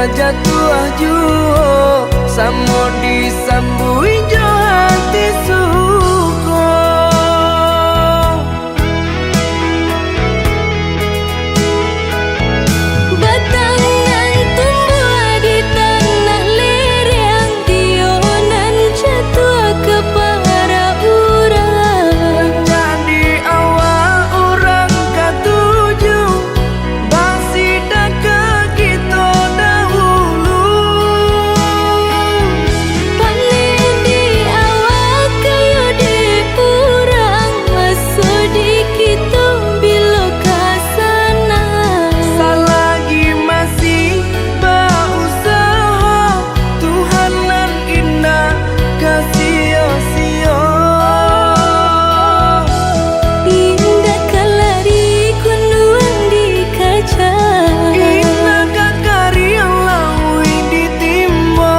kajatuh juo samo disambui jo hati suko. Batangan tumbuh di tanah lereng, tionan jatuh ke para urang. Jadi awal orang katuju basida ke kita dahulu. Panen di awal kayu di urang, masuk di kita bila kasana. Selagi masih berusaha, Tuhan nan indah kasih-sia. Indah kalari kunduan di kaca, Indah kakari yang lawi ditimba.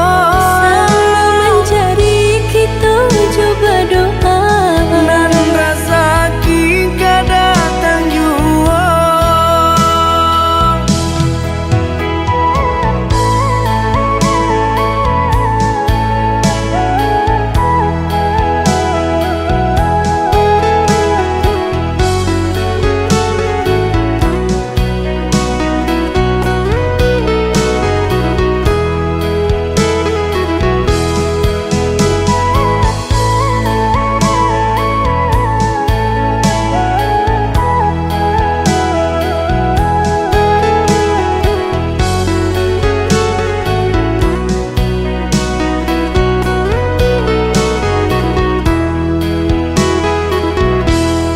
sama mencari kita coba doa. Nan rasa kita datang jua.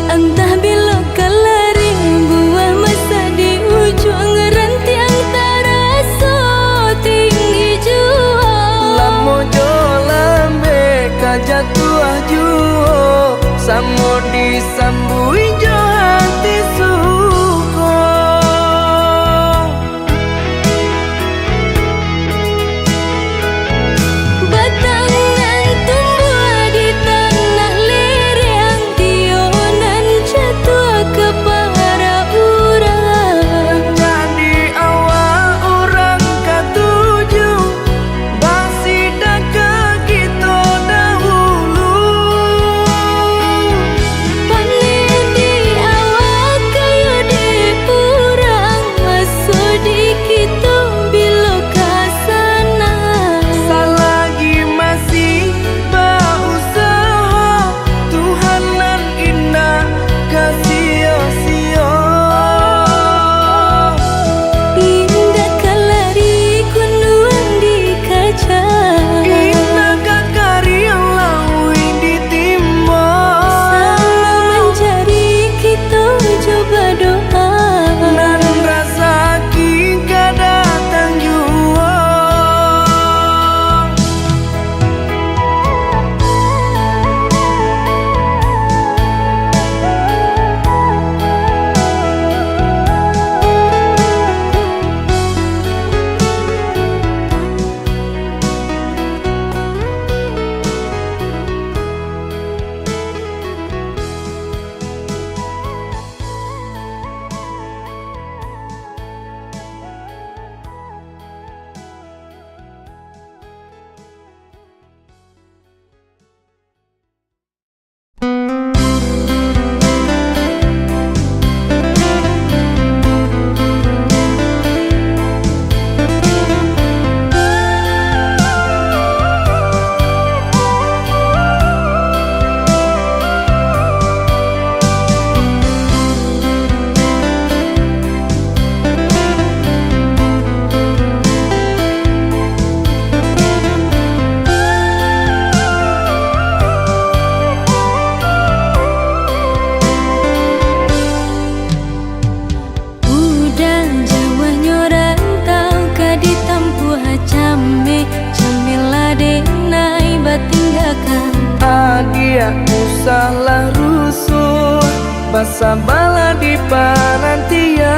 Entah bila kelari buah masa di ujung rantiang terasa tinggi jua. Lamo jo lambe kajatuh juo samo disambui jo hati suko. Batangan tumbuh di tanah lereng, tionan jatuh ke para urang. Jadi awal orang katuju basida ke kita dahulu. Panen di awal kayu di urang, masuk di kita bila kasana. Selagi masih berusaha, Tuhan nan indah kasih-sia. Indah kalari kunduan di kaca, Indah kakari yang lawi ditimba. sama mencari kita coba doa. Nan rasa kita datang jua. Udah Jawa nyoran tau ka ditampuh came, came ladenai batinggakan. Adia usahlah rusuh, basa bala di panantian.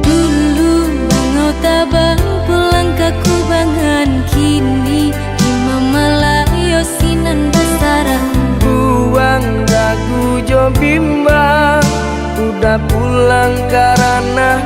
Dulu bangau tabang pulang ke kubangan, kini imam malayo sinan basaran. Buang dagu jo bimbang, udah pulang karena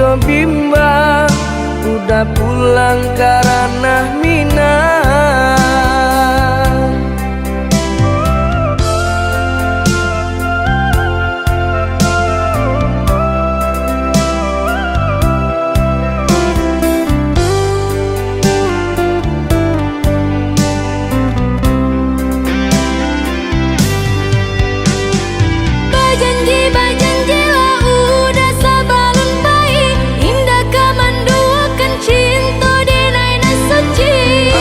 so bimbang, udah pulang karena Minang. Bajanji lah udah sabalun baik, indah kaman duakan cinta di naina suci.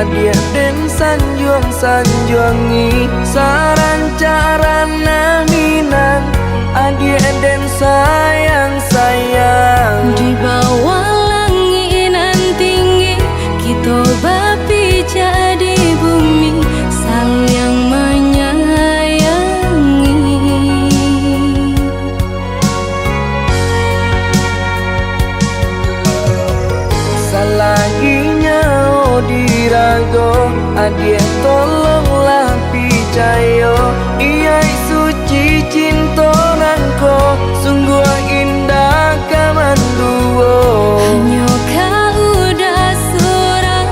adia den sanjuang-sanjuangi sarancarana minang adia den sayang-sayang. Di bawah langit nan tinggi kita berpijak di bumi saling menyayangi. Salaginya dirago adia tolonglah picayo iya suci cinta nangko sungguh indah kamanduo. Hanya kau udah seorang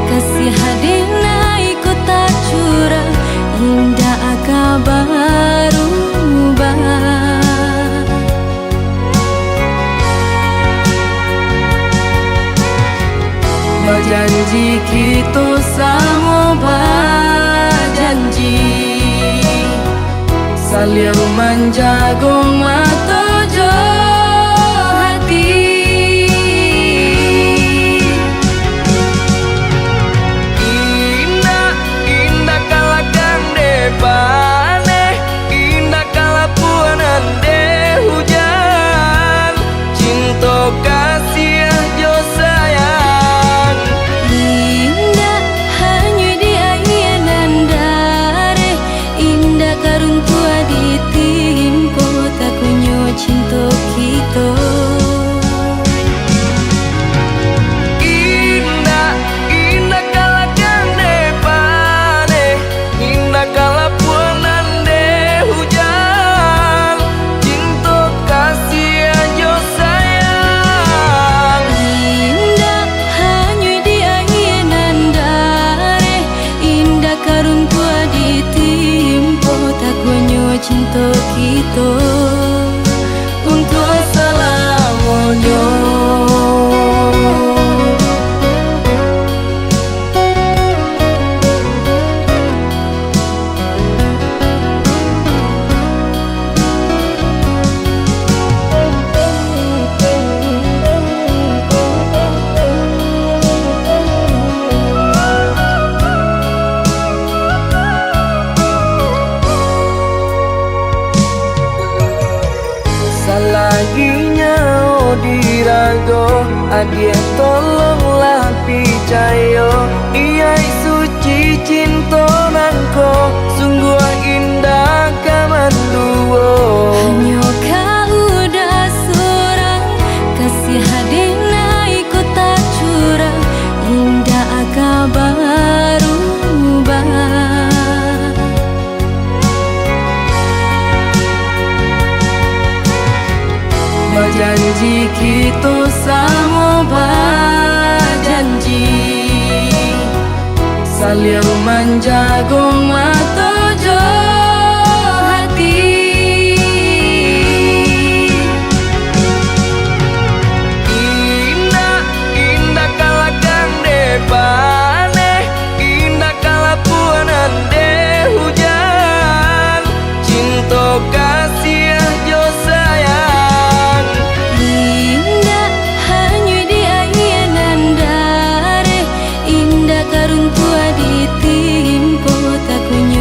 kasih hadina ikut tak curang indah kabaru Janji kita sama berjanji saling menjaga mata jo hati. Indah, indah kalakan depane indah kalapuanan de hujan cinta kasih jo sayang. indah hanya di air dan dare indah karung tua ditimpo tak kunyo cinta kita. Indah, indah kalakan depane indah kalapuanan de hujan cinta kasih aja sayang. Indah hanya di air dan dare indah karung tua ditimpo tak kunyo cinta kita Untuk selamanya. Salaginya dirago adia tolonglah picayo iya suci cinta nangko sungguh indah kamanduo. hanya kau udah seorang kasih hadina ikut tak curang indah kabaru Janji kita sama berjanji saling menjaga mata jo hati. Indah, indah kalakan depane indah kalapuanan de hujan cinta kasih jo sayang. indah hanya di air dan dare indah karung tua ditimpo tak kunyo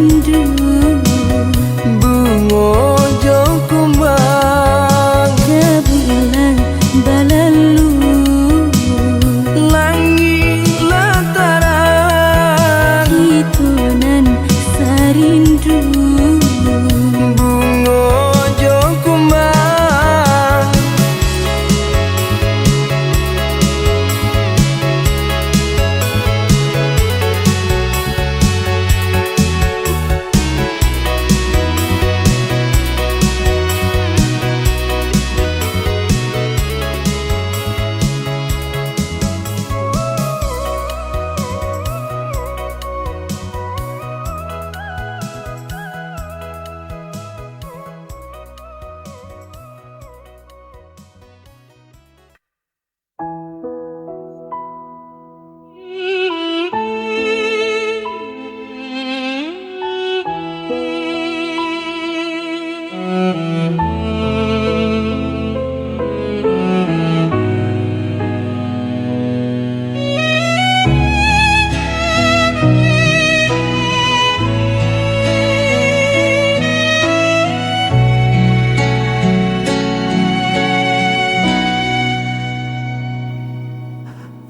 rindu. Bungo ojo kumbang Kebulan balalu langit lataran hitonan sarindu. bungo ojo kumbang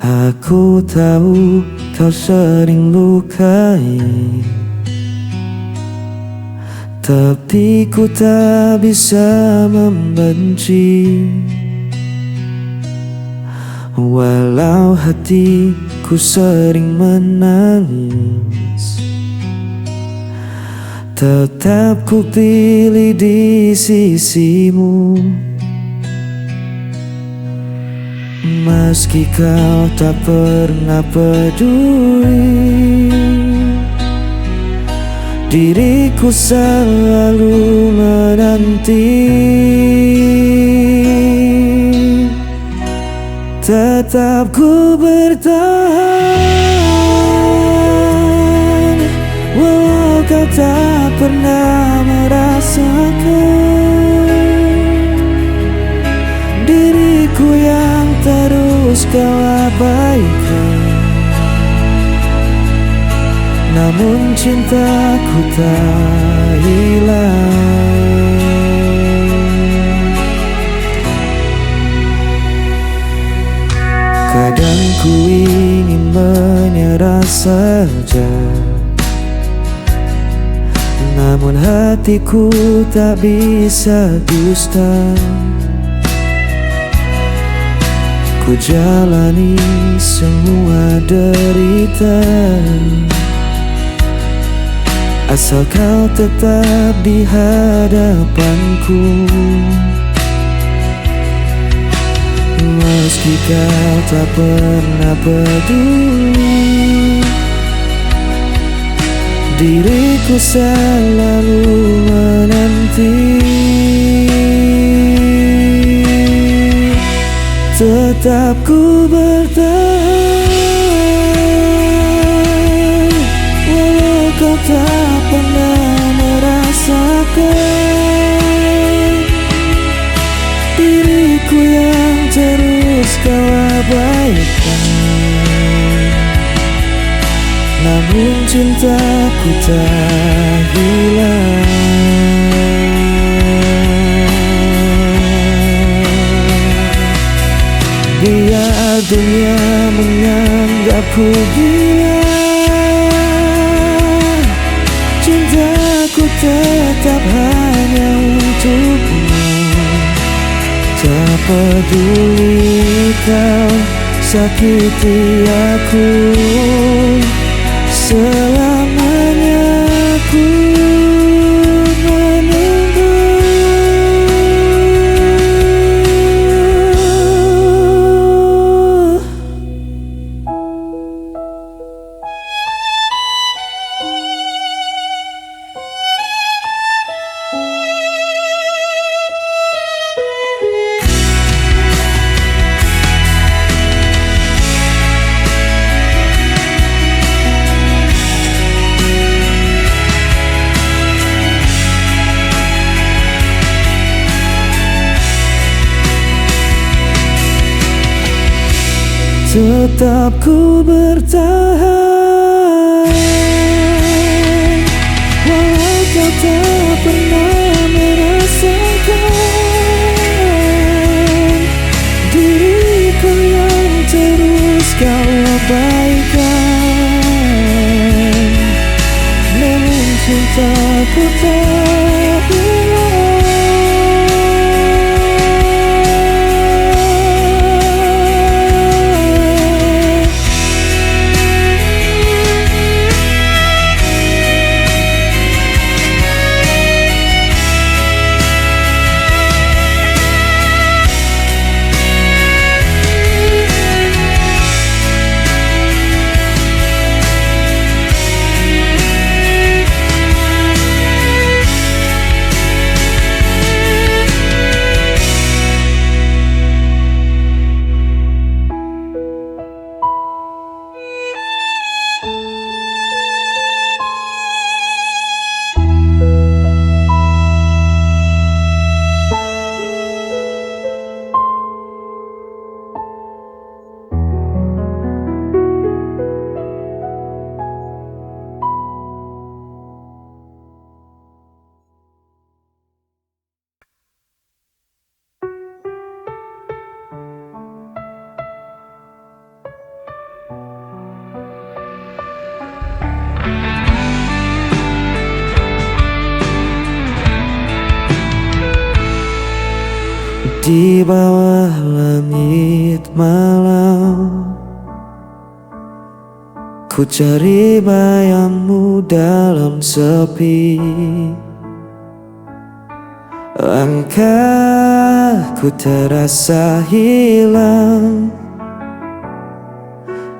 Aku tahu kau sering lukai, tapi ku tak bisa membenci. Walau hatiku sering menangis, tetap ku pilih di sisimu. Meski kau tak pernah peduli, diriku selalu menanti. Tetap ku bertahan, walau kau tak pernah merasakan diriku yang terus kau abaikan. Namun cintaku tak hilang. Kadang ku ingin menyerah saja, namun hatiku tak bisa dusta. Ku jalani semua derita, asal kau tetap di hadapanku. Meski kau tak pernah peduli, diriku selalu menanti. Tetap ku bertahan, walau kau tak pernah merasakan diriku yang terus kau abaikan. Namun cintaku tak hilang. Biar dunia menganggapku gila, cintaku tetap hanya untukmu. Tak peduli kau sakiti aku, selamanya aku menunggu. Tetap ku bertahan, pernah merasakan diriku yang terus kau abaikan. Namun cintaku tak hilang. Di bawah langit malam, ku cari bayangmu dalam sepi. Langkahku terasa hilang,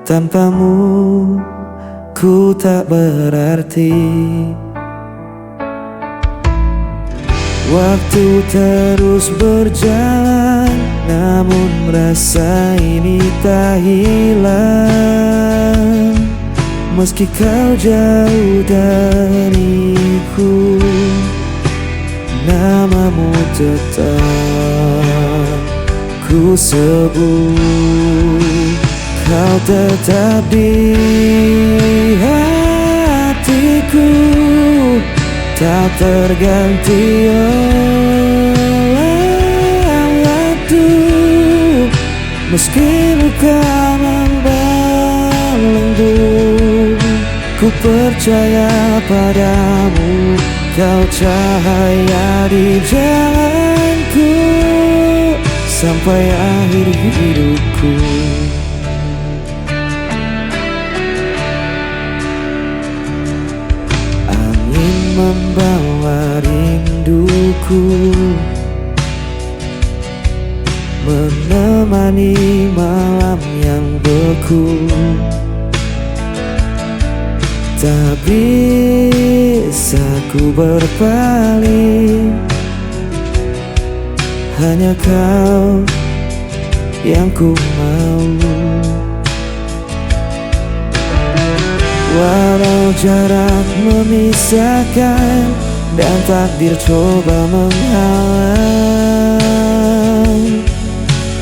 tanpamu ku tak berarti. Waktu terus berjalan, namun rasa ini tak hilang. Meski kau jauh dariku, namamu tetap ku sebut. Kau tetap di hatiku, tak terganti oleh waktu. Meski luka membelenggu, ku percaya padamu. Kau cahaya di jalanku sampai akhir hidupku. Membawa rinduku, menemani malam yang beku. Tak bisa ku berpaling, hanya kau yang ku mau. Walau jarak memisahkan dan takdir coba menghalang,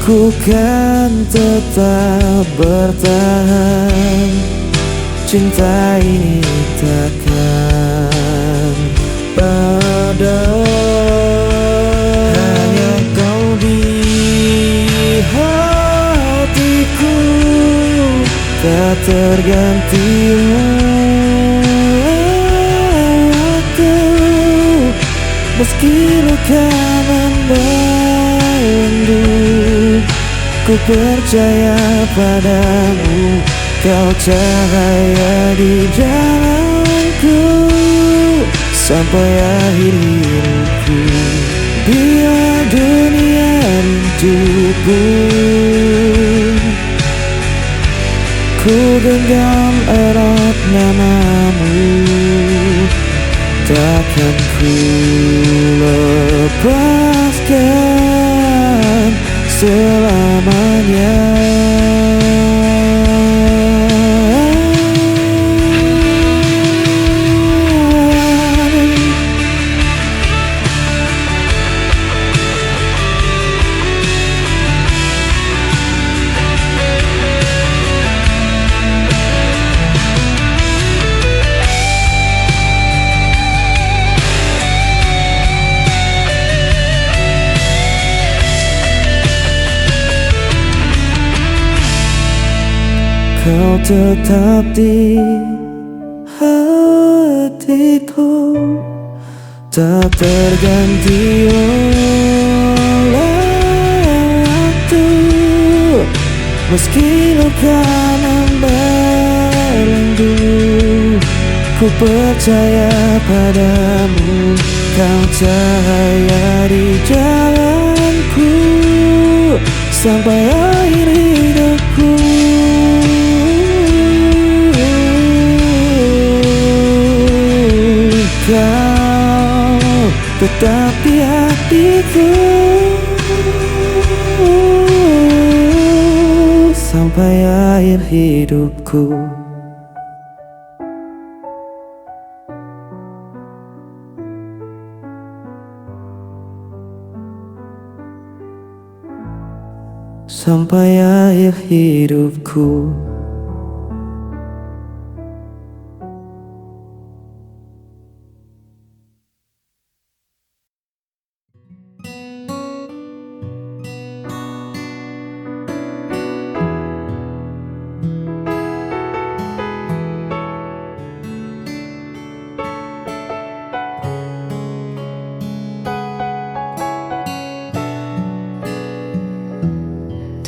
ku kan tetap bertahan. Cinta ini takkan padam. Hanya kau di hatiku, tak terganti waktu. Meski luka membelenggu, ku percaya padamu. Kau cahaya di jalanku sampai akhir hidupku. Bila dunia rinduku, ku genggam erat namamu. Takkan ku lepaskan selamanya. kau tetap di hatiku, tak terganti oleh waktu. Meski luka membelenggu, ku percaya padamu, kau cahaya di jalanku sampai akhir hidupku. Kau tetap di hatiku sampai akhir hidupku. Sampai akhir hidupku.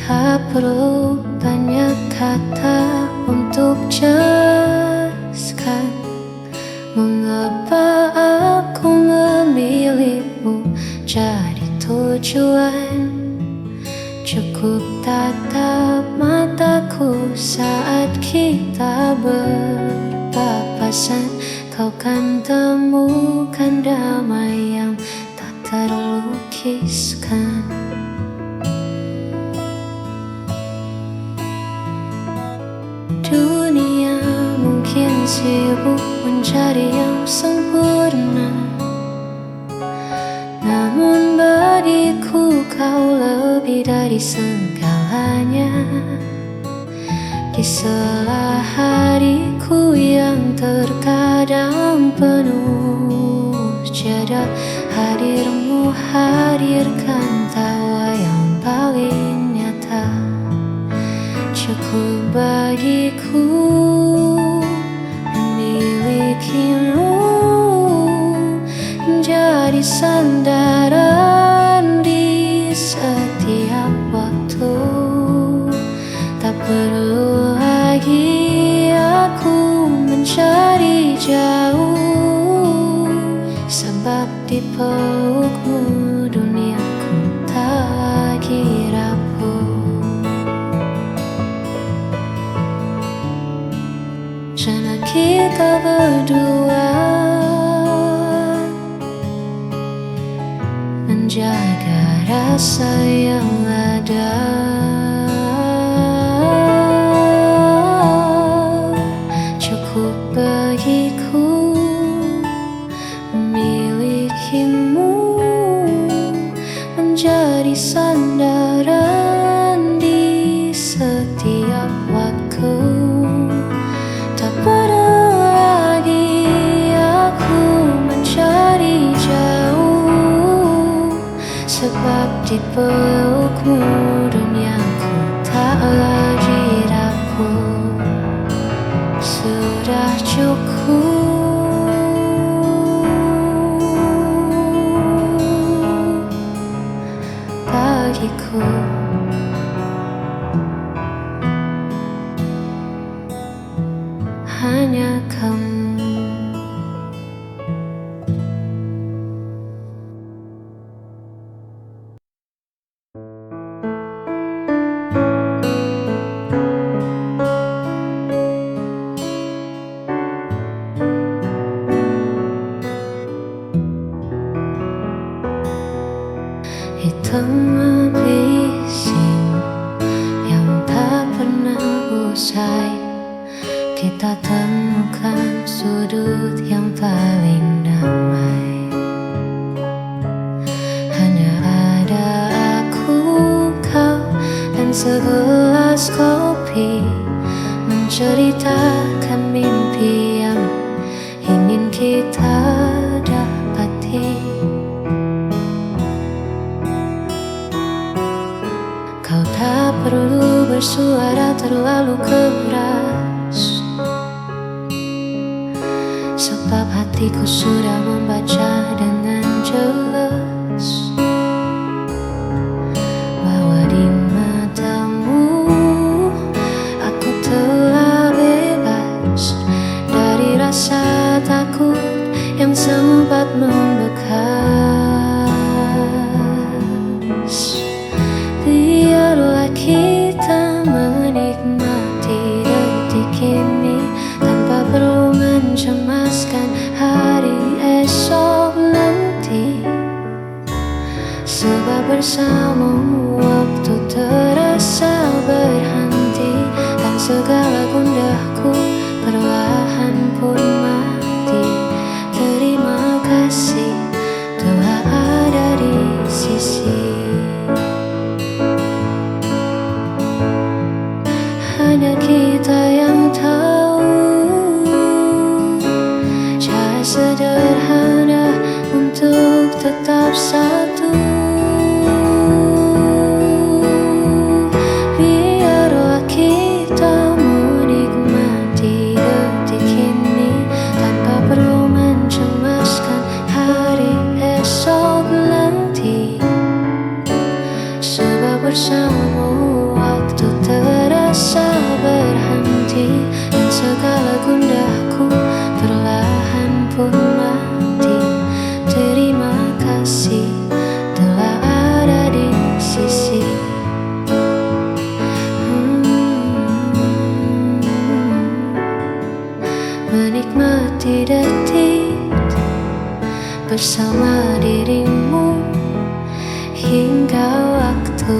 Tak perlu banyak kata untuk jelaskan mengapa aku memilihmu jadi tujuan. Cukup tatap mataku saat kita berpapasan, kau kan temukan damai yang tak terlukiskan. Dunia mungkin sibuk mencari yang sempurna, namun bagiku kau lebih dari segalanya. Di sela hariku yang terkadang penuh jeda, hadirmu hadirkan tawa yang paling nyata. Cukup bagiku memilikimu menjadi sandaran di setiap waktu. Tak perlu lagi aku mencari jauh, sebab di pelukmu duniaku tak lagi rapuh. Karena kita berdua menjaga rasa yang ada. Cukup bagiku memilikimu menjadi sandaran di setiap waktu. Tak perlu lagi aku mencari jauh, sebab di pelukmu duniaku tak lagi rapuh. Sudah cukup bagiku. Hanya kamu. Hitam bising yang tak pernah usai, kita temukan sudut yang paling damai. Hanya ada aku, kau, dan segelas kopi, menceritakan mimpi yang ingin kita dapati. Kau tak perlu bersuara terlalu keras, sebab hatiku sudah membaca dengan jelas bahwa di matamu aku telah bebas dari rasa takut yang sempat membekas. Biarlah kita menikmati detik ini tanpa perlu mencemaskan hari esok nanti, sebab bersamamu waktu terasa berhenti dan segala gundaku perlahan pun mati. Terima kasih telah ada di sisi. Hanya kita yang tahu cara sederhana untuk tetap satu. Biarlah kita menikmati detik ini tanpa perlu mencemaskan hari esok nanti, sebab bersamamu waktu terasa berhenti dan segala gundaku perlahan pun mati. Terima kasih telah ada di sisi. Menikmati detik bersama dirimu hingga waktu